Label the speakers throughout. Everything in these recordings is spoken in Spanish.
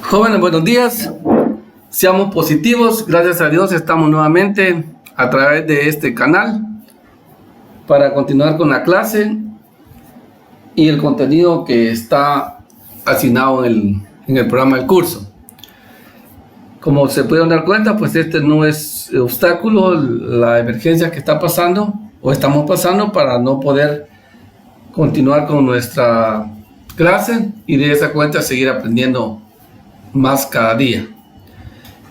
Speaker 1: Jóvenes, buenos días. Seamos positivos. Gracias a Dios estamos nuevamente a través de este canal para continuar con la clase y el contenido que está asignado en el programa del curso. Como se pueden dar cuenta, pues este no es obstáculo, la emergencia que está pasando o estamos pasando para no poder continuar con nuestra clase y de esa cuenta seguir aprendiendo más cada día.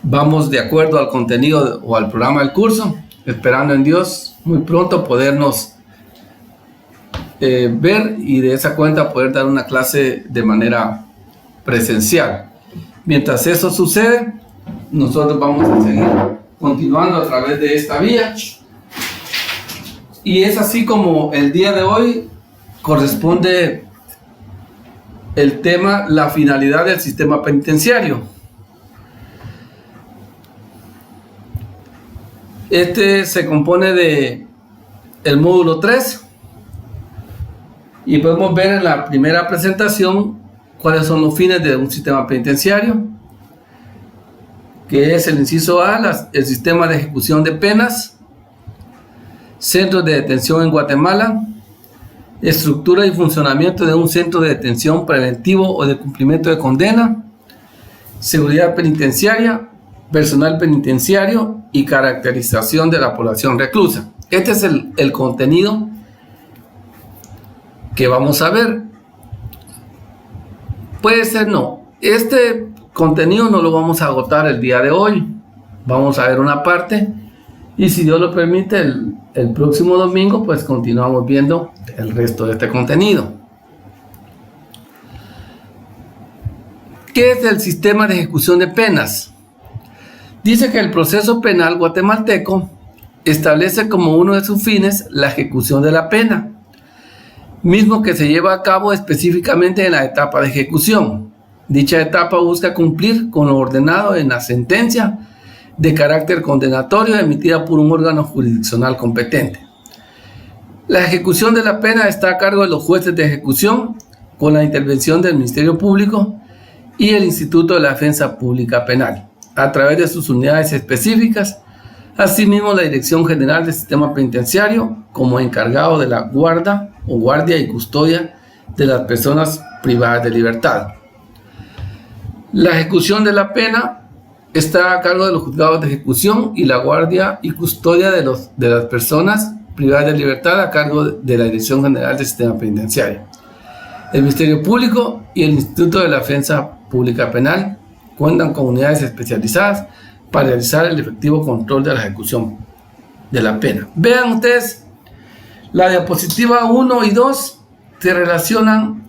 Speaker 1: Vamos de acuerdo al contenido o al programa del curso, esperando en Dios muy pronto podernos ver y de esa cuenta poder dar una clase de manera presencial. Mientras eso sucede, nosotros vamos a seguir continuando a través de esta vía, y es así como el día de hoy corresponde el tema, la finalidad del sistema penitenciario. Este se compone de el módulo 3 y podemos ver en la primera presentación cuáles son los fines de un sistema penitenciario, que es el inciso A, el sistema de ejecución de penas, centros de detención en Guatemala, estructura y funcionamiento de un centro de detención preventivo o de cumplimiento de condena, seguridad penitenciaria, personal penitenciario y caracterización de la población reclusa. Este es el contenido que vamos a ver. Puede ser no. Este contenido no lo vamos a agotar el día de hoy. Vamos a ver una parte y si Dios lo permite el próximo domingo pues continuamos viendo el resto de este contenido. ¿Qué es el sistema de ejecución de penas? Dice que el proceso penal guatemalteco establece como uno de sus fines la ejecución de la pena, mismo que se lleva a cabo específicamente en la etapa de ejecución. Dicha etapa busca cumplir con lo ordenado en la sentencia de carácter condenatorio emitida por un órgano jurisdiccional competente. La ejecución de la pena está a cargo de los jueces de ejecución con la intervención del Ministerio Público y el Instituto de la Defensa Pública Penal, a través de sus unidades específicas, asimismo la Dirección General del Sistema Penitenciario como encargado de la guardia y custodia de las personas privadas de libertad. La ejecución de la pena está a cargo de los juzgados de ejecución y la guardia y custodia de las personas privadas de libertad a cargo de la Dirección General del Sistema Penitenciario. El Ministerio Público y el Instituto de la Defensa Pública Penal cuentan con unidades especializadas para realizar el efectivo control de la ejecución de la pena. Vean ustedes, la diapositiva 1 y 2 se relacionan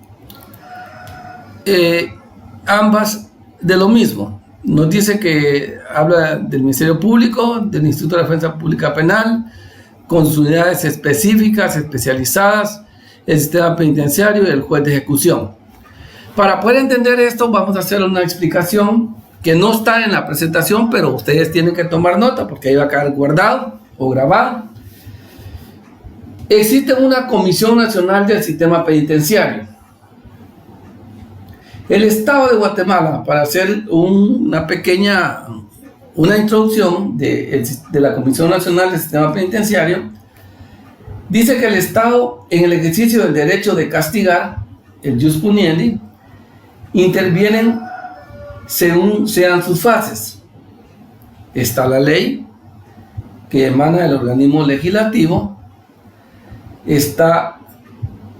Speaker 1: ambas de lo mismo. Nos dice que habla del Ministerio Público, del Instituto de la Defensa Pública Penal, con sus unidades específicas, especializadas, el sistema penitenciario y el juez de ejecución. Para poder entender esto, vamos a hacer una explicación que no está en la presentación, pero ustedes tienen que tomar nota porque ahí va a quedar guardado o grabado. Existe una Comisión Nacional del Sistema Penitenciario. El Estado de Guatemala, para hacer una introducción de la Comisión Nacional del Sistema Penitenciario, dice que el Estado, en el ejercicio del derecho de castigar, el jus puniendi, intervienen según sean sus fases. Está la ley que emana del organismo legislativo, está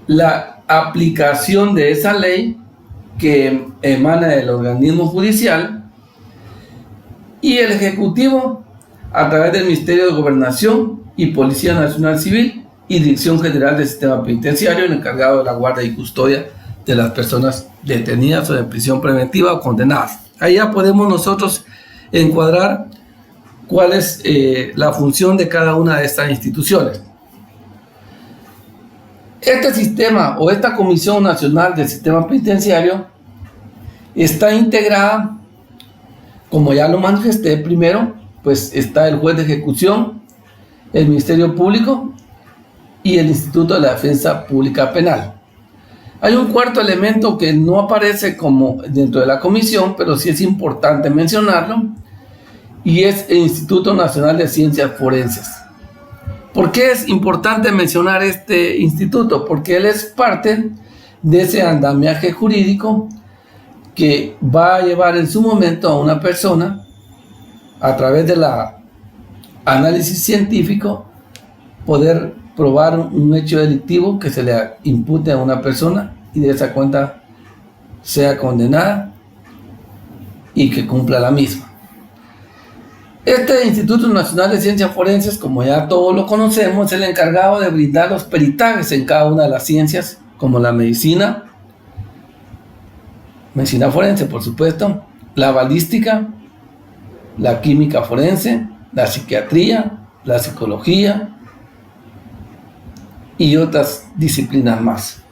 Speaker 1: la aplicación de esa ley que emana del organismo judicial y el Ejecutivo a través del Ministerio de Gobernación y Policía Nacional Civil y Dirección General del Sistema Penitenciario, el encargado de la guardia y custodia de las personas detenidas o en prisión preventiva o condenadas. Ahí ya podemos nosotros encuadrar cuál es la función de cada una de estas instituciones. Este sistema o esta Comisión Nacional del Sistema Penitenciario está integrada, como ya lo manifesté primero, pues está el juez de ejecución, el Ministerio Público y el Instituto de la Defensa Pública Penal. Hay un cuarto elemento que no aparece como dentro de la comisión, pero sí es importante mencionarlo, y es el Instituto Nacional de Ciencias Forenses. ¿Por qué es importante mencionar este instituto? Porque él es parte de ese andamiaje jurídico que va a llevar en su momento a una persona, a través de la análisis científico, poder probar un hecho delictivo que se le impute a una persona y de esa cuenta sea condenada y que cumpla la misma. Este Instituto Nacional de Ciencias Forenses, como ya todos lo conocemos, es el encargado de brindar los peritajes en cada una de las ciencias, como la medicina forense, por supuesto, la balística, la química forense, la psiquiatría, la psicología y otras disciplinas más.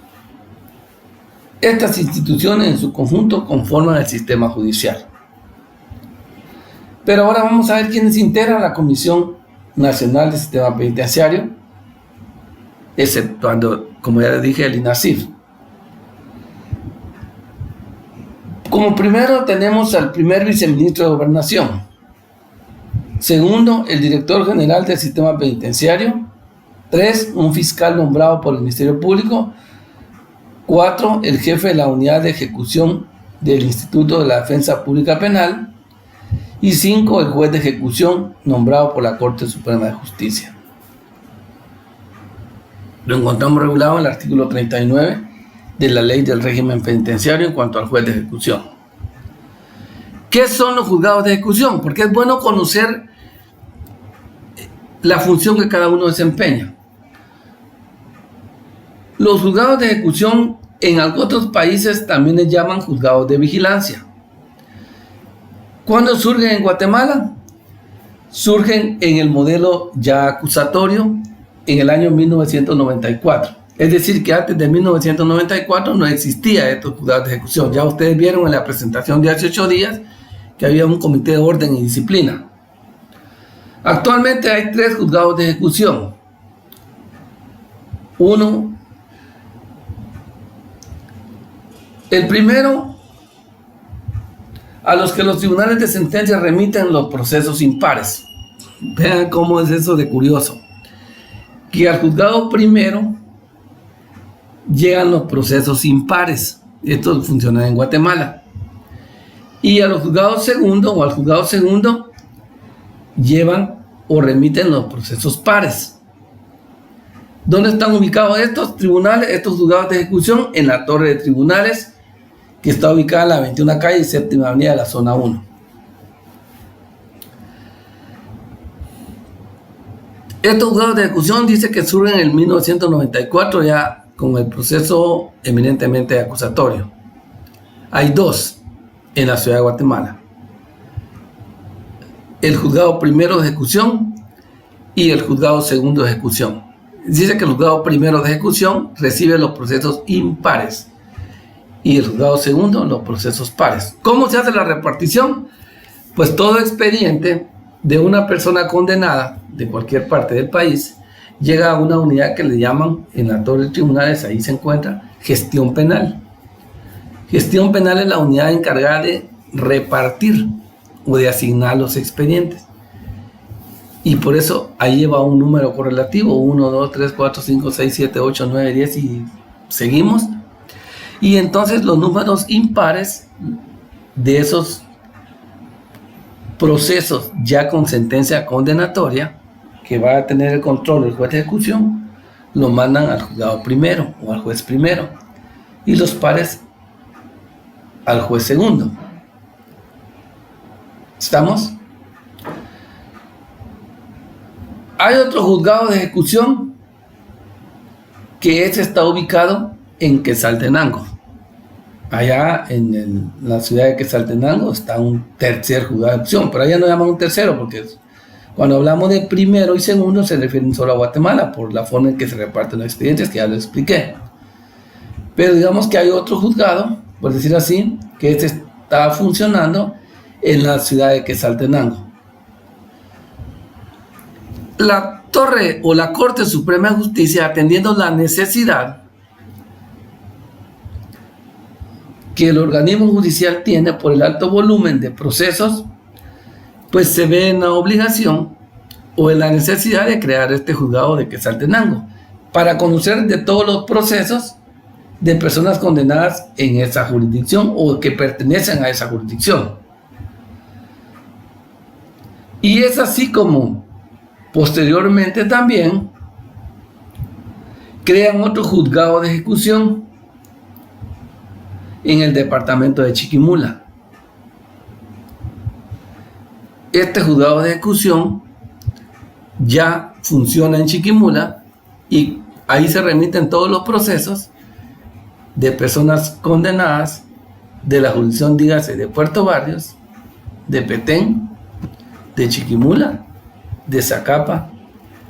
Speaker 1: Estas instituciones en su conjunto conforman el sistema judicial. Pero ahora vamos a ver quiénes integran la Comisión Nacional del Sistema Penitenciario, exceptuando, como ya les dije, el INASIF. Como primero tenemos al primer viceministro de Gobernación. Segundo, el director general del Sistema Penitenciario. 3, un fiscal nombrado por el Ministerio Público. 4, el jefe de la unidad de ejecución del Instituto de la Defensa Pública Penal. Y 5, el juez de ejecución nombrado por la Corte Suprema de Justicia. Lo encontramos regulado en el artículo 39 de la Ley del Régimen Penitenciario en cuanto al juez de ejecución. ¿Qué son los juzgados de ejecución? Porque es bueno conocer la función que cada uno desempeña. Los juzgados de ejecución en otros países también les llaman juzgados de vigilancia. ¿Cuándo surgen en Guatemala? Surgen en el modelo ya acusatorio en el año 1994. Es decir, que antes de 1994 no existía estos juzgados de ejecución. Ya ustedes vieron en la presentación de hace 8 días que había un comité de orden y disciplina. Actualmente hay 3 juzgados de ejecución. El primero, a los que los tribunales de sentencia remiten los procesos impares. Vean cómo es eso de curioso. Que al juzgado primero llegan los procesos impares. Esto funciona en Guatemala. Y a los juzgados segundo o al juzgado segundo llevan o remiten los procesos pares. ¿Dónde están ubicados estos tribunales, estos juzgados de ejecución? En la torre de tribunales, que está ubicada en la 21 calle y 7ª avenida de la zona 1. Estos juzgados de ejecución dice que surgen en el 1994 ya con el proceso eminentemente acusatorio. Hay 2 en la ciudad de Guatemala. El juzgado primero de ejecución y el juzgado segundo de ejecución. Dice que el juzgado primero de ejecución recibe los procesos impares y el juzgado segundo los procesos pares. ¿Cómo se hace la repartición? Pues todo expediente de una persona condenada de cualquier parte del país llega a una unidad que le llaman en la torre de tribunales, ahí se encuentra gestión penal. Gestión penal es la unidad encargada de repartir o de asignar los expedientes. Y por eso ahí lleva un número correlativo, 1, 2, 3, 4, 5, 6, 7, 8, 9, 10 y seguimos. Y entonces los números impares de esos procesos ya con sentencia condenatoria, que va a tener el control del juez de ejecución, lo mandan al juzgado primero o al juez primero. Y los pares al juez segundo. ¿Estamos? Hay otro juzgado de ejecución que está ubicado en Quetzaltenango. Allá en la ciudad de Quetzaltenango está un tercer juzgado de ejecución, pero allá no llaman un tercero porque cuando hablamos de primero y segundo se refieren solo a Guatemala por la forma en que se reparten los expedientes, que ya lo expliqué. Pero digamos que hay otro juzgado, por decir así, que está funcionando en la ciudad de Quetzaltenango. La Torre o la Corte Suprema de Justicia, atendiendo la necesidad que el organismo judicial tiene por el alto volumen de procesos, pues se ve en la obligación o en la necesidad de crear este juzgado de Quetzaltenango para conocer de todos los procesos de personas condenadas en esa jurisdicción o que pertenecen a esa jurisdicción. Y es así como posteriormente también crean otro juzgado de ejecución en el departamento de Chiquimula. Este juzgado de ejecución ya funciona en Chiquimula y ahí se remiten todos los procesos de personas condenadas de la jurisdicción, dígase, de Puerto Barrios, de Petén, de Chiquimula, de Zacapa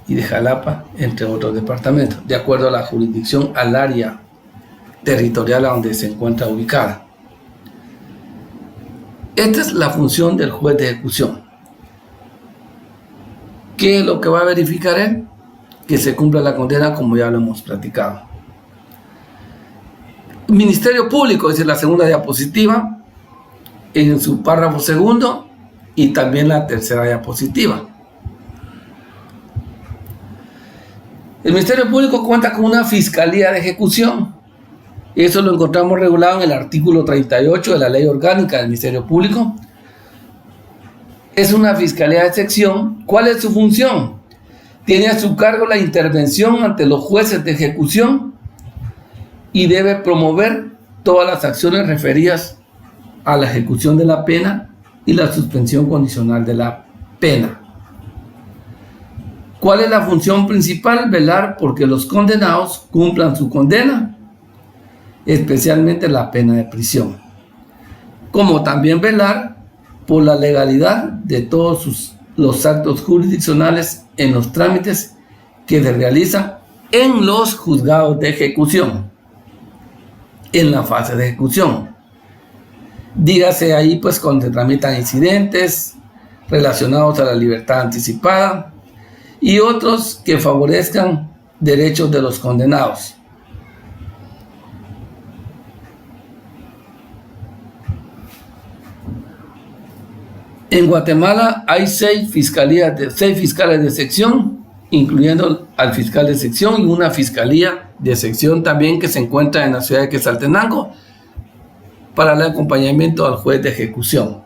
Speaker 1: y de Jalapa, entre otros departamentos, de acuerdo a la jurisdicción, al área territorial a donde se encuentra ubicada. Esta es la función del juez de ejecución. ¿Qué es lo que va a verificar él? Que se cumpla la condena, como ya lo hemos platicado. Ministerio Público, dice la segunda diapositiva, en su párrafo segundo, y también la tercera diapositiva. El Ministerio Público cuenta con una Fiscalía de Ejecución. Eso lo encontramos regulado en el artículo 38 de la Ley Orgánica del Ministerio Público. Es una Fiscalía de Sección. ¿Cuál es su función? Tiene a su cargo la intervención ante los jueces de ejecución y debe promover todas las acciones referidas a la ejecución de la pena y la suspensión condicional de la pena. ¿Cuál es la función principal? Velar porque los condenados cumplan su condena, especialmente la pena de prisión, como también velar por la legalidad de todos los actos jurisdiccionales en los trámites que se realizan en los juzgados de ejecución, en la fase de ejecución. Dígase ahí pues cuando se tramitan incidentes relacionados a la libertad anticipada y otros que favorezcan derechos de los condenados. En Guatemala hay 6 fiscales de sección, incluyendo al fiscal de sección, y una fiscalía de sección también que se encuentra en la ciudad de Quetzaltenango para el acompañamiento al juez de ejecución.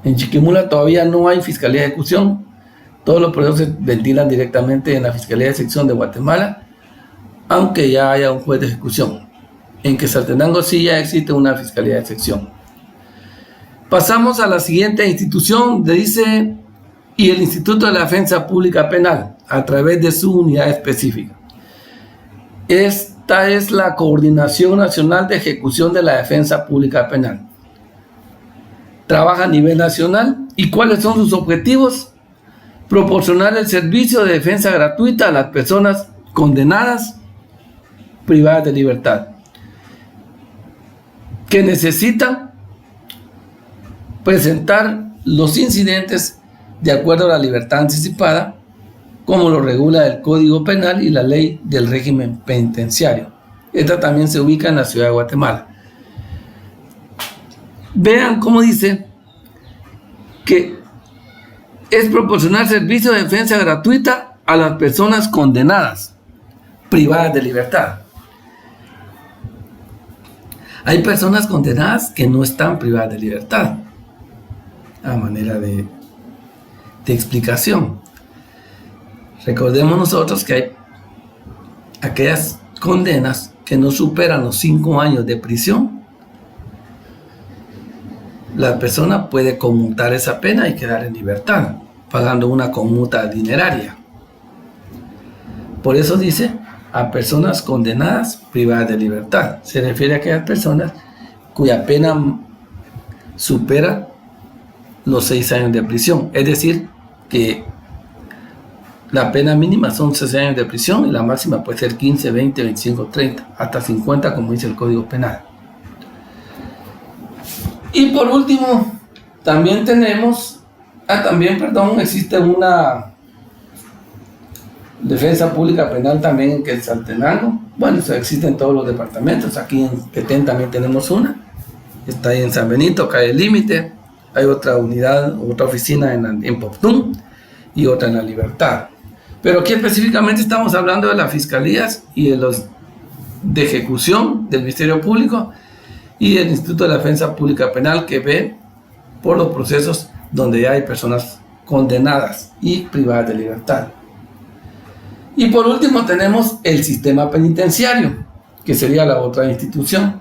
Speaker 1: En Chiquimula todavía no hay fiscalía de ejecución, todos los procesos se ventilan directamente en la Fiscalía de Sección de Guatemala, aunque ya haya un juez de ejecución. En Quetzaltenango sí ya existe una Fiscalía de Sección. Pasamos a la siguiente institución, dice, y el Instituto de la Defensa Pública Penal, a través de su unidad específica. Esta es la Coordinación Nacional de Ejecución de la Defensa Pública Penal. Trabaja a nivel nacional. ¿Y cuáles son sus objetivos? Proporcionar el servicio de defensa gratuita a las personas condenadas, privadas de libertad, que necesitan presentar los incidentes de acuerdo a la libertad anticipada, como lo regula el Código Penal y la Ley del Régimen Penitenciario. Esta también se ubica en la ciudad de Guatemala. Vean cómo dice que es proporcionar servicio de defensa gratuita a las personas condenadas, privadas de libertad. Hay personas condenadas que no están privadas de libertad, a manera de explicación. Recordemos nosotros que hay aquellas condenas que no superan los 5 años de prisión. La persona puede conmutar esa pena y quedar en libertad, pagando una conmuta dineraria. Por eso dice a personas condenadas privadas de libertad. Se refiere a aquellas personas cuya pena supera los 6 años de prisión. Es decir, que la pena mínima son 6 años de prisión y la máxima puede ser 15, 20, 25, 30, hasta 50, como dice el Código Penal. Y por último, también tenemos, existe una defensa pública penal también en Quetzaltenango. Bueno, eso existe en todos los departamentos. Aquí en Petén también tenemos una. está ahí en San Benito, calle Límite. Hay otra unidad, otra oficina en Poptún y otra en La Libertad. Pero aquí específicamente estamos hablando de las fiscalías y de los de ejecución del Ministerio Público y del Instituto de Defensa Pública Penal, que ve por los procesos donde ya hay personas condenadas y privadas de libertad. Y por último tenemos el sistema penitenciario, que sería la otra institución.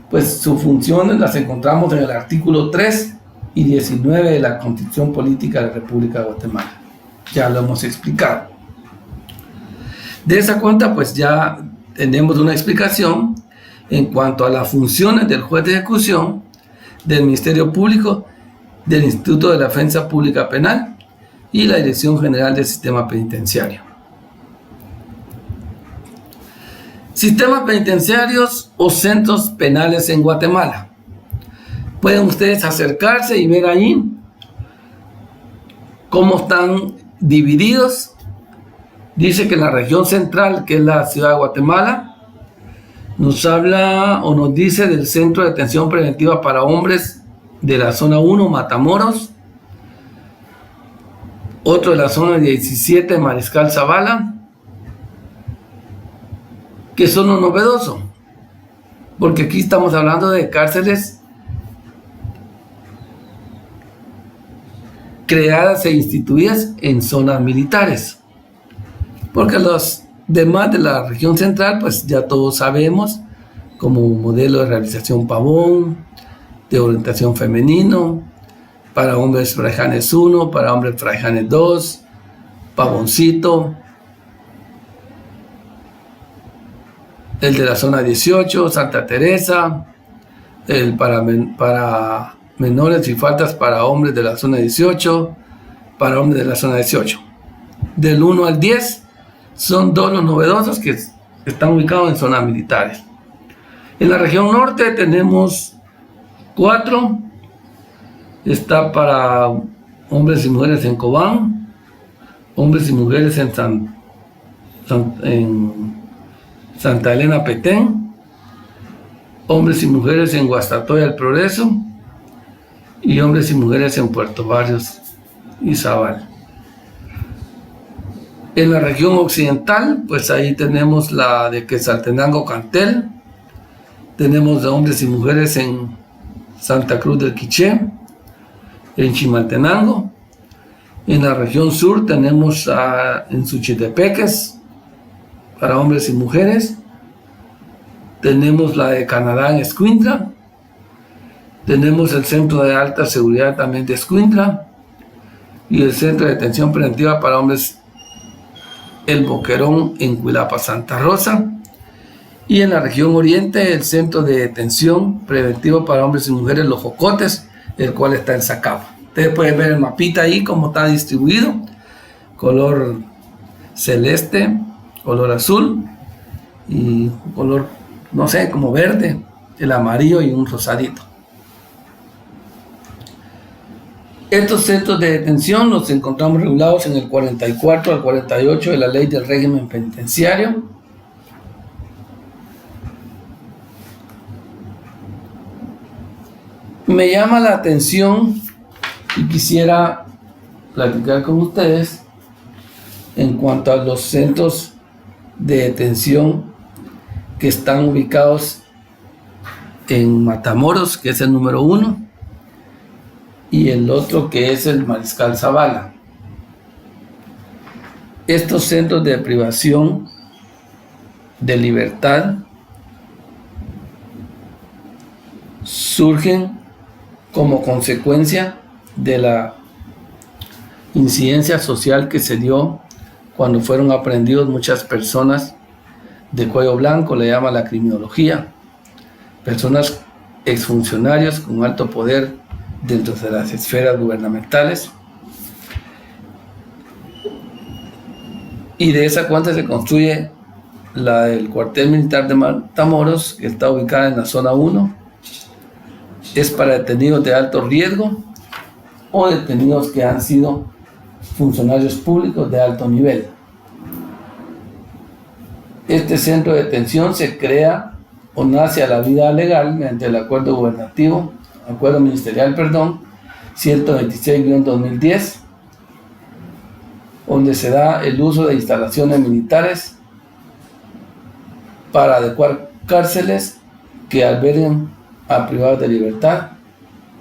Speaker 1: Pues sus funciones las encontramos en el artículo 3 y 19 de la Constitución Política de la República de Guatemala. Ya lo hemos explicado. De esa cuenta, pues ya tenemos una explicación en cuanto a las funciones del juez de ejecución, del Ministerio Público, del Instituto de Defensa Pública Penal y la Dirección General del Sistema Penitenciario. Sistemas penitenciarios o centros penales en Guatemala. Pueden ustedes acercarse y ver ahí cómo están divididos. Dice que en la región central, que es la ciudad de Guatemala, nos habla o nos dice del Centro de Detención Preventiva para Hombres de la zona 1, Matamoros. Otro de la zona 17, Mariscal Zavala, que son lo novedoso, porque aquí estamos hablando de cárceles creadas e instituidas en zonas militares, porque los demás de la región central, pues ya todos sabemos, como modelo de realización Pavón, de orientación femenino, para hombres Fraijanes 1, para hombres Fraijanes 2, Pavoncito, el de la zona 18, Santa Teresa, el para menores y faltas para hombres de la zona 18, para hombres de la zona 18. Del 1 al 10 son dos los novedosos que están ubicados en zonas militares. En la región norte tenemos 4, está para hombres y mujeres en Cobán, hombres y mujeres en Santa Elena Petén, hombres y mujeres en Guastatoya El Progreso y hombres y mujeres en Puerto Barrios y Zabal. En la región occidental, pues ahí tenemos la de Quetzaltenango Cantel, tenemos de hombres y mujeres en Santa Cruz del Quiché, en Chimaltenango. En la región sur tenemos en Suchitepeques, para hombres y mujeres. Tenemos la de Canadá en Escuintla. Tenemos el Centro de Alta Seguridad también de Escuintla. Y el Centro de Detención Preventiva para Hombres El Boquerón en Cuilapa, Santa Rosa. Y en la región oriente, el Centro de Detención Preventivo para Hombres y Mujeres Los Jocotes, el cual está en Zacapa. Ustedes pueden ver el mapita ahí, cómo está distribuido. Color celeste, color azul y color, no sé, como verde, el amarillo y un rosadito. Estos centros de detención los encontramos regulados en el 44 al 48 de la Ley del Régimen Penitenciario. Me llama la atención y quisiera platicar con ustedes en cuanto a los centros de detención que están ubicados en Matamoros, que es el número 1, y el otro que es el Mariscal Zavala. Estos centros de privación de libertad surgen como consecuencia de la incidencia social que se dio cuando fueron aprehendidos muchas personas de cuello blanco, le llama la criminología, personas exfuncionarios con alto poder dentro de las esferas gubernamentales, y de esa cuenta se construye la del cuartel militar de Matamoros, que está ubicada en la zona 1, es para detenidos de alto riesgo o detenidos que han sido funcionarios públicos de alto nivel. Este centro de detención se crea o nace a la vida legal mediante el acuerdo ministerial, 126-2010, donde se da el uso de instalaciones militares para adecuar cárceles que alberguen a privados de libertad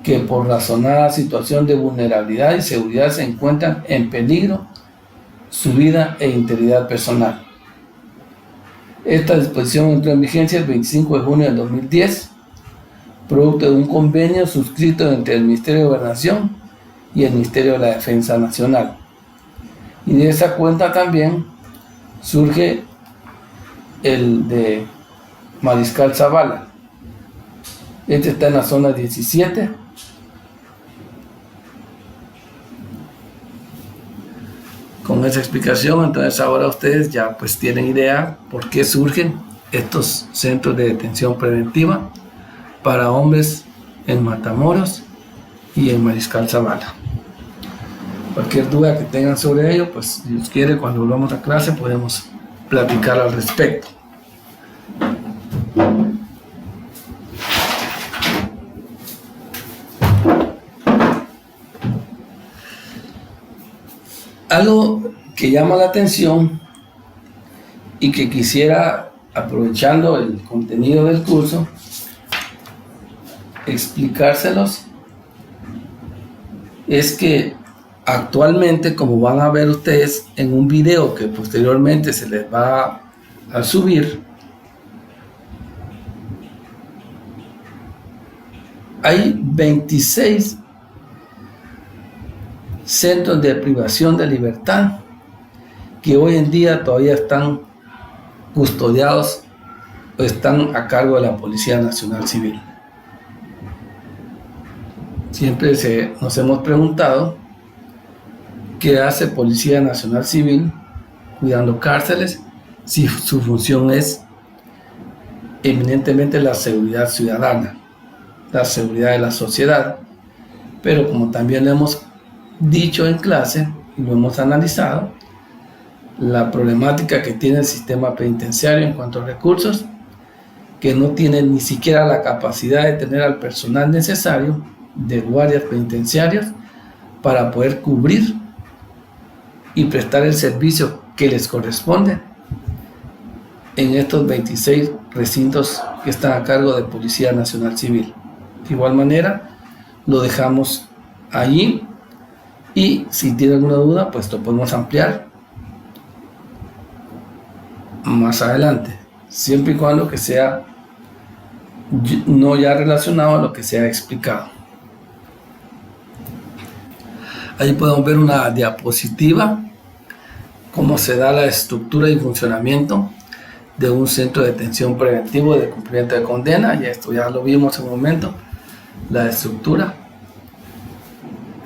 Speaker 1: que por razonada situación de vulnerabilidad y seguridad se encuentran en peligro su vida e integridad personal. Esta disposición entró en vigencia el 25 de junio del 2010, producto de un convenio suscrito entre el Ministerio de Gobernación y el Ministerio de la Defensa Nacional. Y de esa cuenta también surge el de Mariscal Zavala. Este está en la zona 17. Con esa explicación, entonces ahora ustedes ya pues tienen idea por qué surgen estos centros de detención preventiva para hombres en Matamoros y en Mariscal Zavala. Cualquier duda que tengan sobre ello, pues si Dios quiere, cuando volvamos a clase podemos platicar al respecto. Algo que llama la atención y que quisiera, aprovechando el contenido del curso, explicárselos, es que actualmente, como van a ver ustedes en un video que posteriormente se les va a subir, hay 26 centros de privación de libertad que hoy en día todavía están custodiados o están a cargo de la Policía Nacional Civil. Siempre nos hemos preguntado qué hace Policía Nacional Civil cuidando cárceles si su función es eminentemente la seguridad ciudadana, la seguridad de la sociedad. Pero como también lo hemos dicho en clase y lo hemos analizado, la problemática que tiene el sistema penitenciario en cuanto a recursos, que no tiene ni siquiera la capacidad de tener al personal necesario de guardias penitenciarios para poder cubrir y prestar el servicio que les corresponde en estos 26 recintos que están a cargo de Policía Nacional Civil. De igual manera, lo dejamos allí y si tiene alguna duda, pues lo podemos ampliar más adelante, siempre y cuando que sea no ya relacionado a lo que se ha explicado. Ahí podemos ver una diapositiva, cómo se da la estructura y funcionamiento de un centro de detención preventivo de cumplimiento de condena. Y esto ya lo vimos en un momento, la estructura.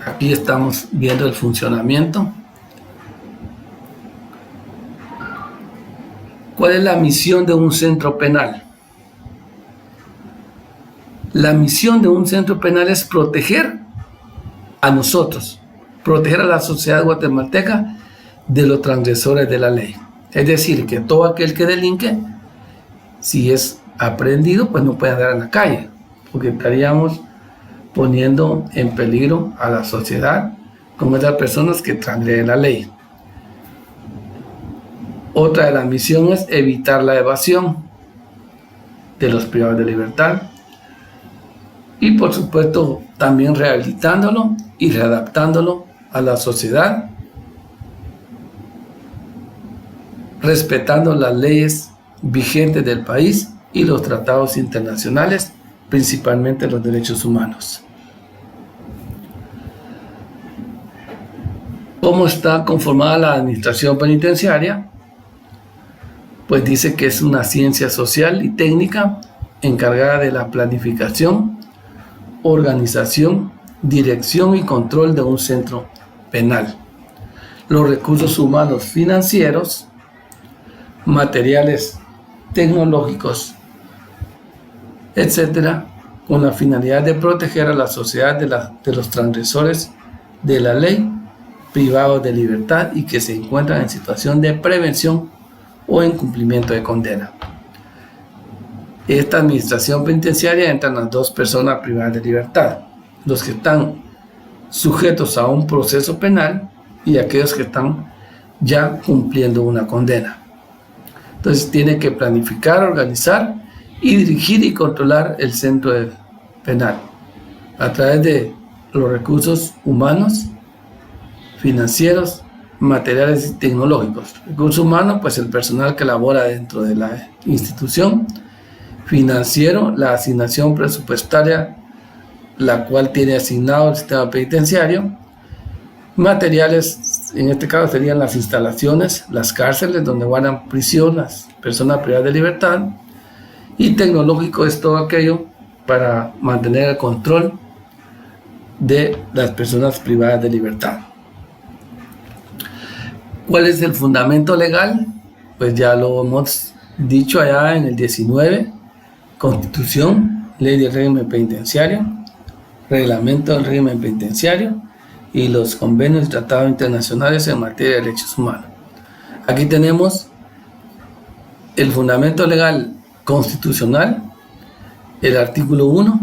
Speaker 1: Aquí estamos viendo el funcionamiento. ¿Cuál es la misión de un centro penal? La misión de un centro penal es proteger a nosotros, proteger a la sociedad guatemalteca de los transgresores de la ley. Es decir, que todo aquel que delinque, si es aprehendido, pues no puede andar en la calle, porque estaríamos poniendo en peligro a la sociedad como esas personas que transgreden la ley. Otra de las misiones es evitar la evasión de los privados de libertad y, por supuesto, también rehabilitándolo y readaptándolo a la sociedad, respetando las leyes vigentes del país y los tratados internacionales, principalmente los derechos humanos. ¿Cómo está conformada la administración penitenciaria? Pues dice que es una ciencia social y técnica encargada de la planificación, organización, dirección y control de un centro penal. Los recursos humanos financieros, materiales tecnológicos, etcétera, con la finalidad de proteger a la sociedad de los transgresores de la ley, privados de libertad y que se encuentran en situación de prevención o en cumplimiento de condena. esta administración penitenciaria entran las dos personas privadas de libertad: los que están sujetos a un proceso penal y aquellos que están ya cumpliendo una condena. Entonces tiene que planificar, organizar y dirigir y controlar el centro penal a través de los recursos humanos, financieros, materiales y tecnológicos. Recursos humanos, pues el personal que labora dentro de la institución. Financiero, la asignación presupuestaria, la cual tiene asignado el sistema penitenciario. Materiales, en este caso serían las instalaciones, las cárceles donde guardan prisión las personas privadas de libertad. Y tecnológico es todo aquello para mantener el control de las personas privadas de libertad. ¿Cuál es el fundamento legal? Pues ya lo hemos dicho allá en el 19, Constitución, Ley del Régimen Penitenciario, Reglamento del Régimen Penitenciario y los convenios y tratados internacionales en materia de derechos humanos. Aquí tenemos el fundamento legal constitucional, el artículo 1,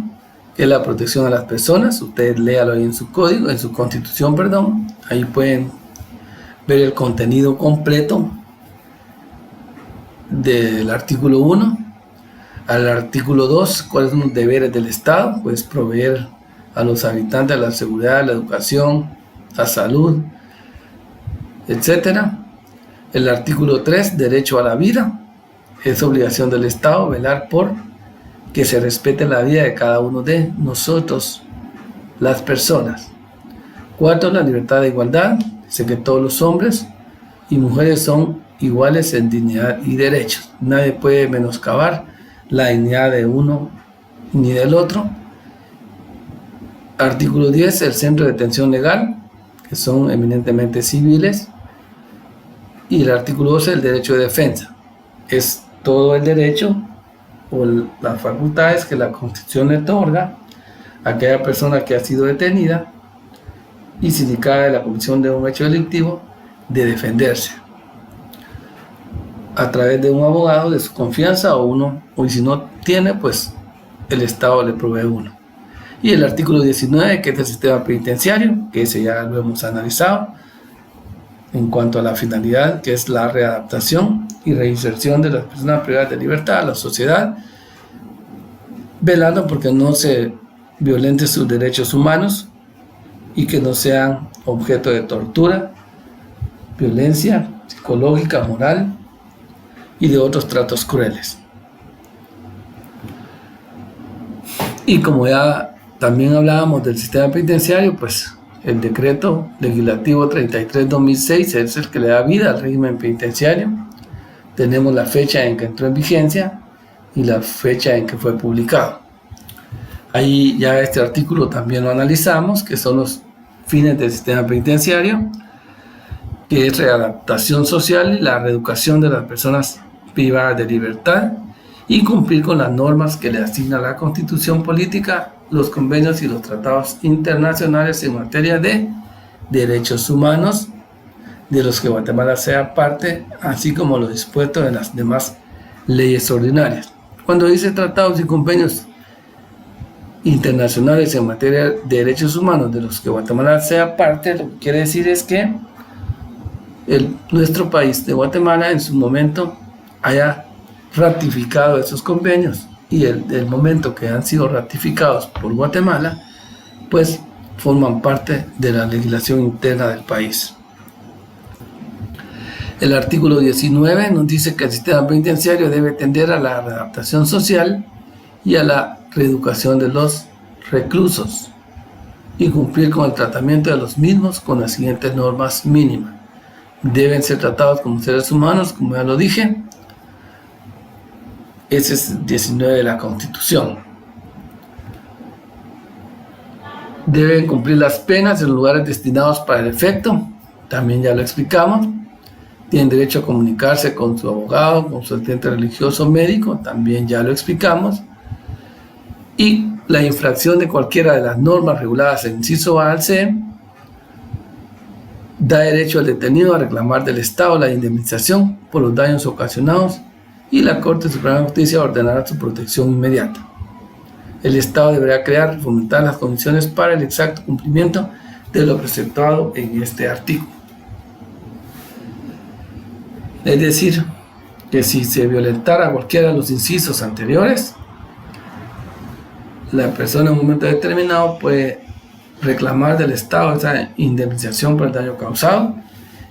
Speaker 1: que es la protección a las personas. Ustedes léalo ahí en su código, en su constitución, perdón. Ahí pueden ver el contenido completo del artículo 1. Al artículo 2, cuáles son los deberes del Estado, pues proveer a los habitantes la seguridad, la educación, la salud, etc. El artículo 3, derecho a la vida. Es obligación del Estado velar por que se respete la vida de cada uno de nosotros, las personas. 4, la libertad de igualdad. Dice que todos los hombres y mujeres son iguales en dignidad y derechos. Nadie puede menoscabar la dignidad de uno ni del otro. Artículo 10, el centro de detención legal, que son eminentemente civiles. Y el artículo 12, el derecho de defensa. Es todo el derecho o las facultades que la Constitución le otorga a aquella persona que ha sido detenida y sindicada de la comisión de un hecho delictivo de defenderse a través de un abogado de su confianza o si no tiene, pues el Estado le provee uno. Y el artículo 19, que es el sistema penitenciario, que ese ya lo hemos analizado en cuanto a la finalidad, que es la readaptación y reinserción de las personas privadas de libertad a la sociedad, velando porque no se violenten sus derechos humanos y que no sean objeto de tortura, violencia psicológica, moral y de otros tratos crueles. Y como ya también hablábamos del sistema penitenciario, pues el decreto legislativo 33/2006 es el que le da vida al régimen penitenciario. Tenemos la fecha en que entró en vigencia y la fecha en que fue publicado. Ahí ya este artículo también lo analizamos, que son los fines del sistema penitenciario, que es readaptación social y la reeducación de las personas privadas de libertad y cumplir con las normas que le asigna la Constitución política, los convenios y los tratados internacionales en materia de derechos humanos, de los que Guatemala sea parte, así como lo dispuesto en las demás leyes ordinarias. Cuando dice tratados y convenios internacionales en materia de derechos humanos, de los que Guatemala sea parte, lo que quiere decir es que nuestro país de Guatemala en su momento haya ratificado esos convenios, y el momento que han sido ratificados por Guatemala, pues forman parte de la legislación interna del país. El artículo 19 nos dice que el sistema penitenciario debe tender a la readaptación social y a la reeducación de los reclusos y cumplir con el tratamiento de los mismos con las siguientes normas mínimas. Deben ser tratados como seres humanos, como ya lo dije. Ese es el 19 de la Constitución. Deben cumplir las penas en los lugares destinados para el efecto. También ya lo explicamos. Tienen derecho a comunicarse con su abogado, con su asistente religioso o médico. También ya lo explicamos. Y la infracción de cualquiera de las normas reguladas en inciso A al C da derecho al detenido a reclamar del Estado la indemnización por los daños ocasionados y la Corte Suprema de Justicia ordenará su protección inmediata. El Estado deberá crear y fomentar las condiciones para el exacto cumplimiento de lo preceptuado en este artículo. Es decir, que si se violentara cualquiera de los incisos anteriores, la persona en un momento determinado puede reclamar del Estado esa indemnización por el daño causado.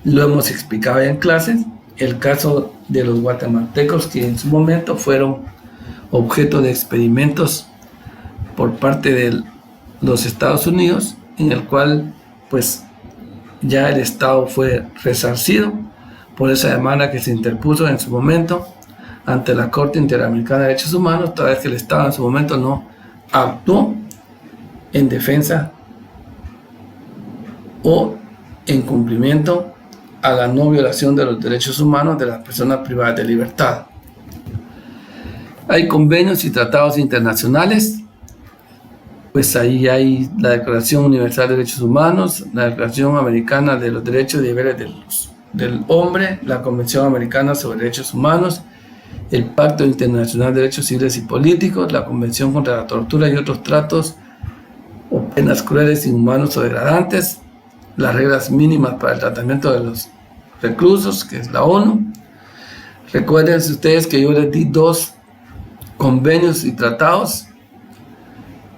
Speaker 1: Lo hemos explicado ya en clases, el caso de los guatemaltecos que en su momento fueron objeto de experimentos por parte de los Estados Unidos, en el cual pues ya el Estado fue resarcido por esa demanda que se interpuso en su momento ante la Corte Interamericana de Derechos Humanos, toda vez que el Estado en su momento no actuó en defensa o en cumplimiento a la no violación de los derechos humanos de las personas privadas de libertad. Hay convenios y tratados internacionales, pues ahí hay la Declaración Universal de Derechos Humanos, la Declaración Americana de los Derechos y Deberes del Hombre, la Convención Americana sobre Derechos Humanos, el Pacto Internacional de Derechos Civiles y Políticos, la Convención contra la Tortura y otros tratos o penas crueles, inhumanos o degradantes, las reglas mínimas para el tratamiento de los reclusos, que es la ONU. Recuerden ustedes que yo les di 2 convenios y tratados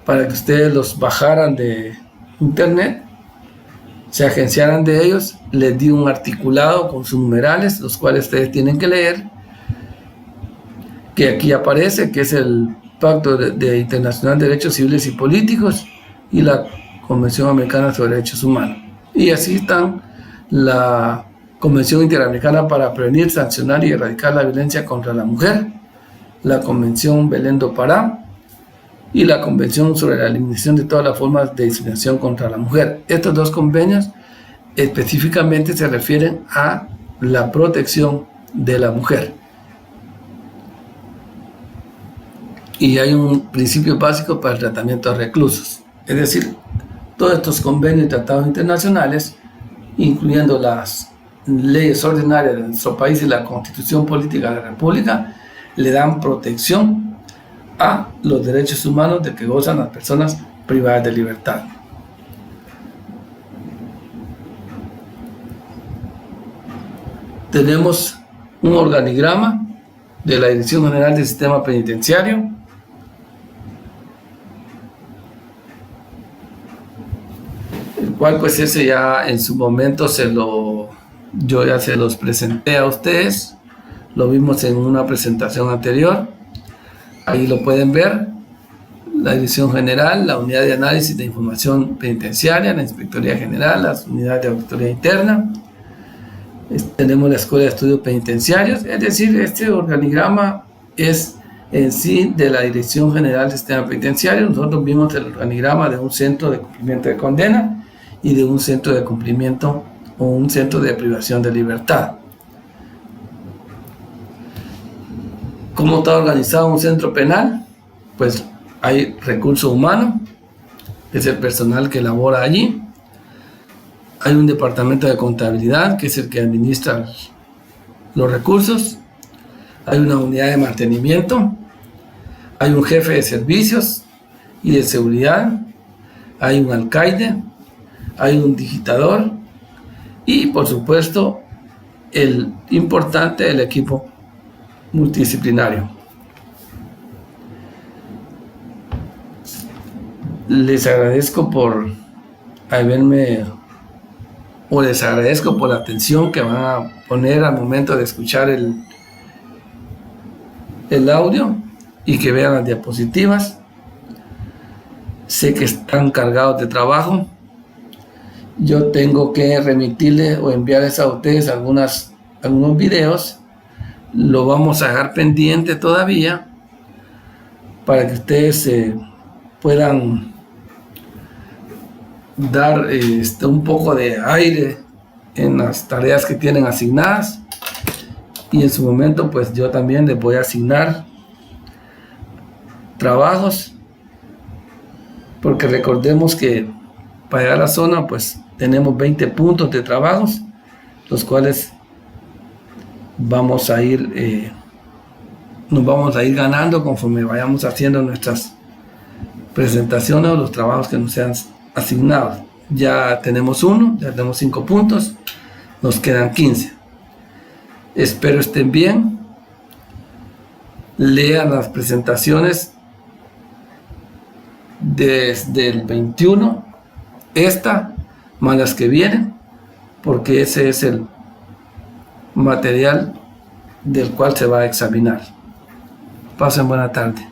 Speaker 1: para que ustedes los bajaran de internet, se agenciaran de ellos. Les di un articulado con sus numerales, los cuales ustedes tienen que leer, que aquí aparece, que es el Pacto Internacional de Derechos Civiles y Políticos y la Convención Americana sobre Derechos Humanos. Y así están la Convención Interamericana para prevenir, sancionar y erradicar la violencia contra la mujer, la Convención Belén do Pará y la Convención sobre la eliminación de todas las formas de discriminación contra la mujer. Estos 2 convenios específicamente se refieren a la protección de la mujer. Y hay un principio básico para el tratamiento de reclusos. Es decir, todos estos convenios y tratados internacionales, incluyendo las leyes ordinarias de nuestro país y la Constitución Política de la República, le dan protección a los derechos humanos de que gozan las personas privadas de libertad. Tenemos un organigrama de la Dirección General del Sistema Penitenciario, el cual pues ese ya en su momento yo ya se los presenté a ustedes, lo vimos en una presentación anterior, ahí lo pueden ver, la Dirección General, la Unidad de Análisis de Información Penitenciaria, la Inspectoría General, las unidades de auditoría interna, tenemos la Escuela de Estudios Penitenciarios. Es decir, este organigrama es en sí de la Dirección General del Sistema Penitenciario. Nosotros vimos el organigrama de un centro de cumplimiento de condena y de un centro de cumplimiento o un centro de privación de libertad. ¿Cómo está organizado un centro penal? Pues hay recurso humano, que es el personal que labora allí. Hay un departamento de contabilidad, que es el que administra los recursos. Hay una unidad de mantenimiento. Hay un jefe de servicios y de seguridad. Hay un alcaide. Hay un digitador. Y, por supuesto, el importante, el equipo multidisciplinario. Les agradezco por haberme, o les agradezco por la atención que van a poner al momento de escuchar el audio y que vean las diapositivas. Sé que están cargados de trabajo. Yo tengo que remitirles o enviarles a ustedes algunos videos. Lo vamos a dejar pendiente todavía para que ustedes puedan dar un poco de aire en las tareas que tienen asignadas, y en su momento pues yo también les voy a asignar trabajos, porque recordemos que para llegar a la zona pues tenemos 20 puntos de trabajos, los cuales vamos a ir nos vamos a ir ganando conforme vayamos haciendo nuestras presentaciones o los trabajos que nos sean asignados. Ya tenemos 1, ya tenemos 5 puntos, nos quedan 15. Espero estén bien. Lean las presentaciones desde el 21, esta más las que vienen, porque ese es el material del cual se va a examinar. Pasen buena tarde.